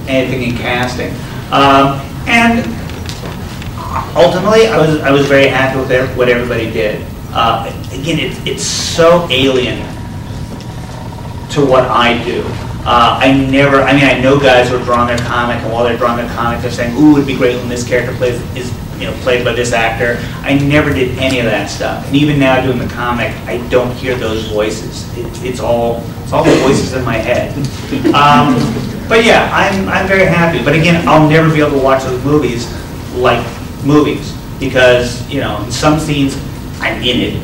anything in casting. And ultimately, I was very happy with what everybody did. Again, it's so alien to what I do. I know guys who are drawing their comic, and while they're drawing their comic, they're saying, "Ooh, it'd be great when this character is played by this actor." I never did any of that stuff, and even now doing the comic, I don't hear those voices. It's all the voices in my head. But yeah, I'm very happy. But again, I'll never be able to watch those movies like movies, because in some scenes I'm in it.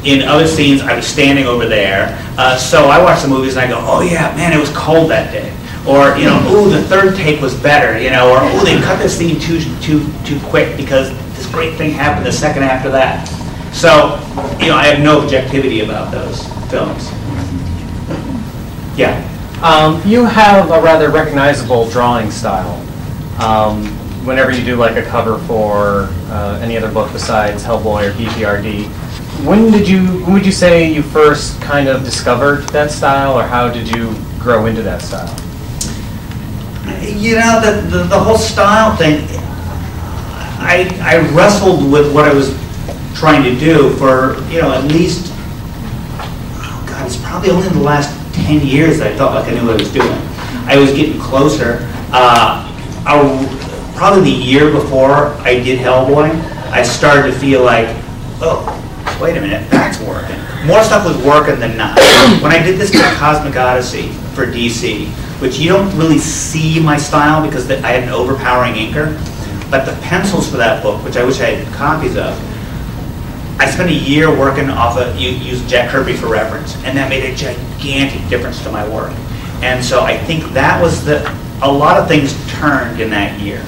In other scenes, I was standing over there. So I watch the movies and I go, "Oh yeah, man, it was cold that day," or "Ooh, the third take was better," or "Ooh, they cut this scene too quick because this great thing happened the second after that." So I have no objectivity about those films. Yeah. You have a rather recognizable drawing style. Whenever you do like a cover for any other book besides Hellboy or BPRD, when would you say you first kind of discovered that style, or how did you grow into that style? The whole style thing, I wrestled with what I was trying to do for at least, oh God, it's probably only in the last 10 years that I felt like I knew what I was doing. I was getting closer. Probably the year before I did Hellboy, I started to feel like, oh, wait a minute, that's working. More stuff was working than not. When I did this Cosmic Odyssey for DC, which you don't really see my style because I had an overpowering inker, but the pencils for that book, which I wish I had copies of, I spent a year working off used Jack Kirby for reference, and that made a gigantic difference to my work. And so I think that was a lot of things turned in that year.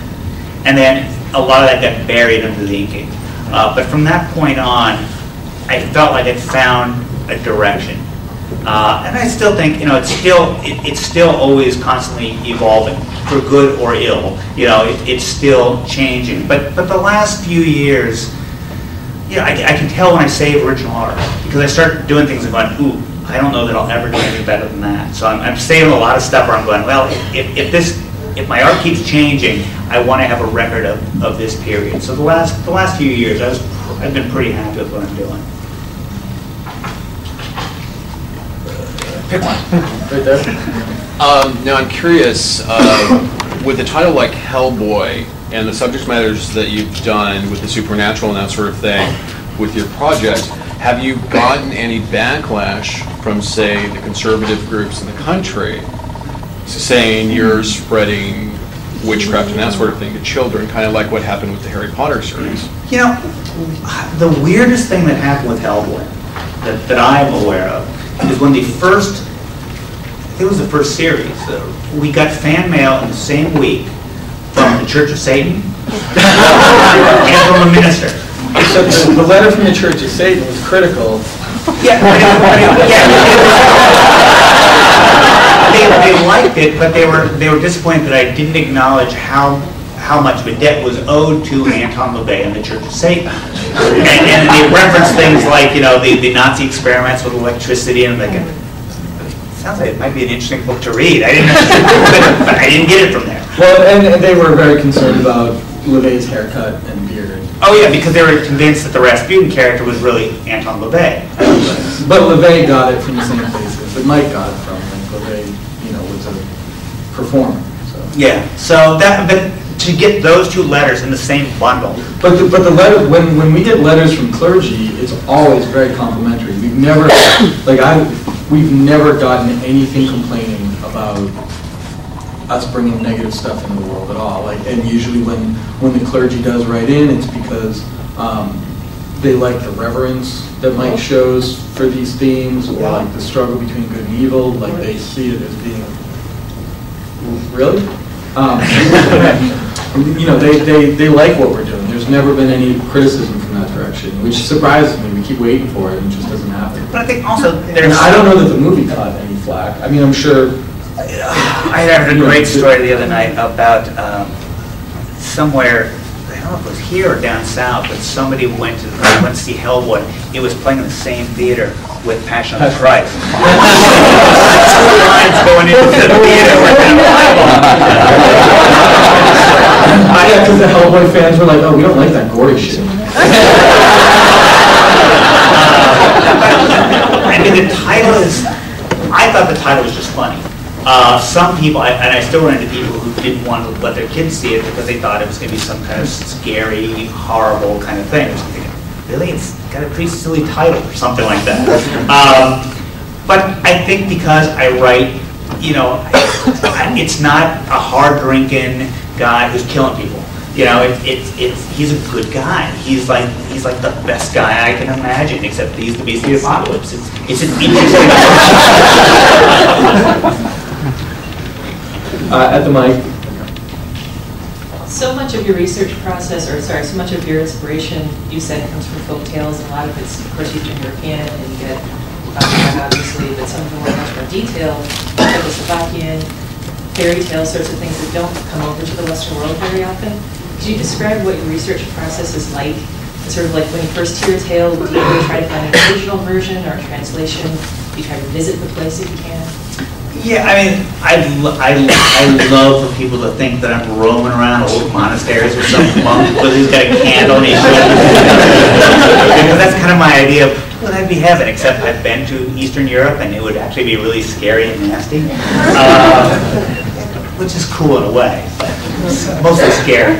And then a lot of that got buried under the inking. But from that point on, I felt like I'd found a direction. And I still think, it's still always constantly evolving, for good or ill. It's still changing. But the last few years, I can tell when I save original art, because I start doing things and going, ooh, I don't know that I'll ever do anything better than that. So I'm saving a lot of stuff where I'm going, well, if my art keeps changing, I want to have a record of this period. So the last few years, I've been pretty happy with what I'm doing. Pick one. Right there. Now I'm curious, with the title like Hellboy and the subject matters that you've done with the supernatural and that sort of thing with your project, have you gotten any backlash from, say, the conservative groups in the country saying you're spreading witchcraft and that sort of thing to children, kind of like what happened with the Harry Potter series? The weirdest thing that happened with Hellboy that I'm aware of is when I think it was the first series, we got fan mail in the same week from the Church of Satan and from a minister. So the letter from the Church of Satan was critical. Yeah, they liked it, but they were disappointed that I didn't acknowledge how much of a debt was owed to Anton LaVey and the Church of Satan. And they referenced things like the Nazi experiments with electricity, and I'm thinking, sounds like it might be an interesting book to read. I didn't know, but I didn't get it from there. Well, and they were very concerned about LaVey's haircut and beard. Oh yeah, because they were convinced that the Rasputin character was really Anton LaVey. But LaVey got it from the same places that Mike got it from. Like LaVey, was a performer. So. Yeah. So but to get those two letters in the same bundle. But the letter, when we get letters from clergy, it's always very complimentary. We've never we've never gotten anything complaining about us bringing negative stuff into the world at all. And usually when the clergy does write in, it's because they like the reverence that Mike shows for these themes, or like the struggle between good and evil. Like they see it as being really. They like what we're doing. There's never been any criticism from that direction, which surprises me. We keep waiting for it, and it just doesn't happen. But I think also I don't know that the movie caught any flack. I mean, I'm sure. I heard a great story the other night about somewhere, I don't know if it was here or down south, but somebody went to see Hellboy. It was playing in the same theater with Passion of the Christ. Two lines going into the theater with that Bible. Hellboy fans were like, oh, we don't like that gory shit. I mean, the title is, I thought the title was just funny. Some people, and I still run into people who didn't want to let their kids see it because they thought it was going to be some kind of scary, horrible kind of thing. I was thinking, really? It's got a pretty silly title or something like that. But I think because I write, you know, it's not a hard-drinking guy who's killing people. You know, he's a good guy. He's like the best guy I can imagine, except he's the beast of the apocalypse. It's an interesting. At the mic. So much of your research process, or sorry, so much of your inspiration, you said, comes from folk tales, and a lot of it's, of course, you've been European, and you get obviously, but some of them are much more detailed, Czechoslovakian, fairy tale sorts of things that don't come over to the Western world very often. Could you describe what your research process is like? It's sort of like when you first hear a tale, do you really try to find an original version or a translation? Do you try to visit the place if you can? Yeah, I mean, I love for people to think that I'm roaming around old monasteries with some monk who's got a candle and he's because that's kind of my idea of, well, that'd be heaven, except I've been to Eastern Europe and it would actually be really scary and nasty, which is cool in a way, but mostly scary.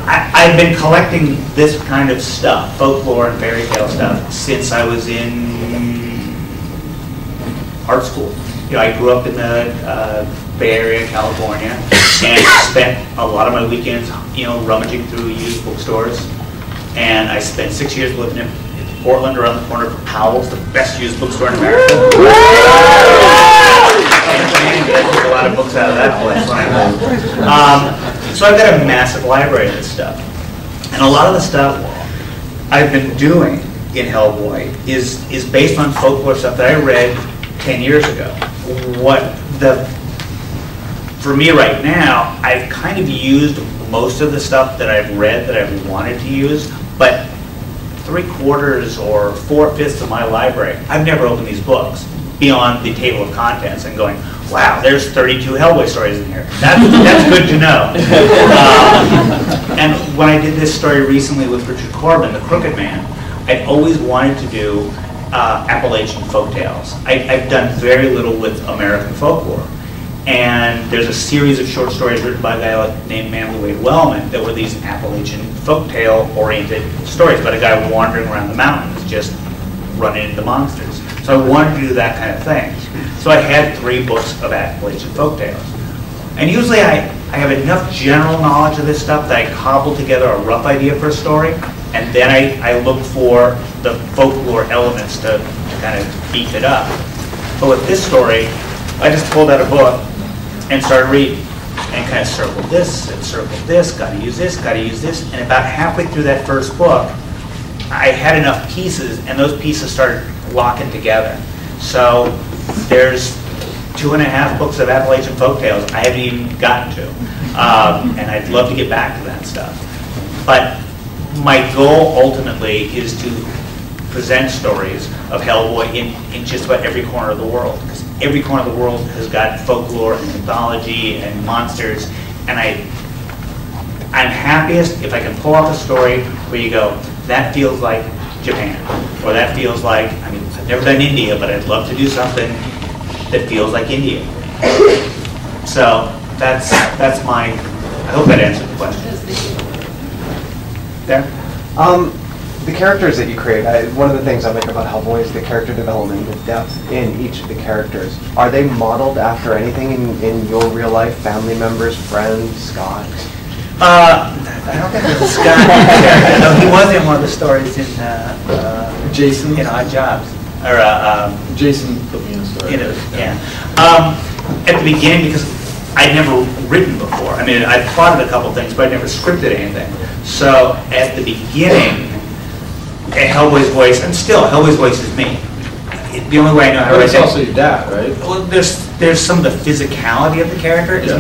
I've been collecting this kind of stuff, folklore and fairy tale stuff, since I was in art school. You know, I grew up in the Bay Area, California, and spent a lot of my weekends, you know, rummaging through used bookstores. And I spent 6 years living in Portland, around the corner from Powell's, the best used bookstore in America. There's a lot of books out of that place when I moved. So I've got a massive library of this stuff. And a lot of the stuff I've been doing in Hellboy is based on folklore stuff that I read 10 years ago. For me right now, I've kind of used most of the stuff that I've read that I've wanted to use, but 3/4 or 4/5 of my library, I've never opened these books beyond the table of contents and going, wow, there's 32 Hellboy stories in here. That's good to know. And when I did this story recently with Richard Corbin, The Crooked Man, I'd always wanted to do Appalachian folktales. I've done very little with American folklore. And there's a series of short stories written by a guy named Manly Wade Wellman that were these Appalachian folktale-oriented stories about a guy wandering around the mountains, just running into monsters. So I wanted to do that kind of thing. So I had 3 books of Appalachian folktales. And usually I have enough general knowledge of this stuff that I cobble together a rough idea for a story, and then I look for the folklore elements to kind of beef it up. But with this story, I just pulled out a book and started reading, and kind of circled this, and circled this, gotta use this, gotta use this, and about halfway through that first book, I had enough pieces, and those pieces started locking together. So there's 2.5 books of Appalachian folktales I haven't even gotten to, and I'd love to get back to that stuff. But my goal ultimately is to present stories of Hellboy in just about every corner of the world. Because every corner of the world has got folklore and mythology and monsters, and I'm happiest if I can pull off a story where you go, that feels like Japan, or that feels like, I mean, I've never done India, but I'd love to do something that feels like India. So that's my, I hope that answered the question. There? The characters that you create, one of the things I like about Hellboy is the character development, the depth in each of the characters. Are they modeled after anything in your real life, family members, friends, Scott? I don't think there's a Scott character. No, he was in one of the stories in Jason? In Odd Jobs. Or Jason put me in a story. Yeah. At the beginning, because I'd never written before. I mean, I'd plotted a couple things, but I'd never scripted anything. So at the beginning, Hellboy's voice, and still, Hellboy's voice is me. The only way I know how to write it's also your dad, right? Well, there's some of the physicality of the character. Is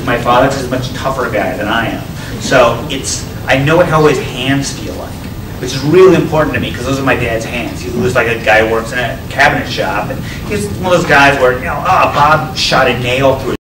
my father? He's a much tougher guy than I am. So I know what Hellboy's hands feel like, which is really important to me because those are my dad's hands. He looks like a guy who works in a cabinet shop, and he's one of those guys where Bob shot a nail through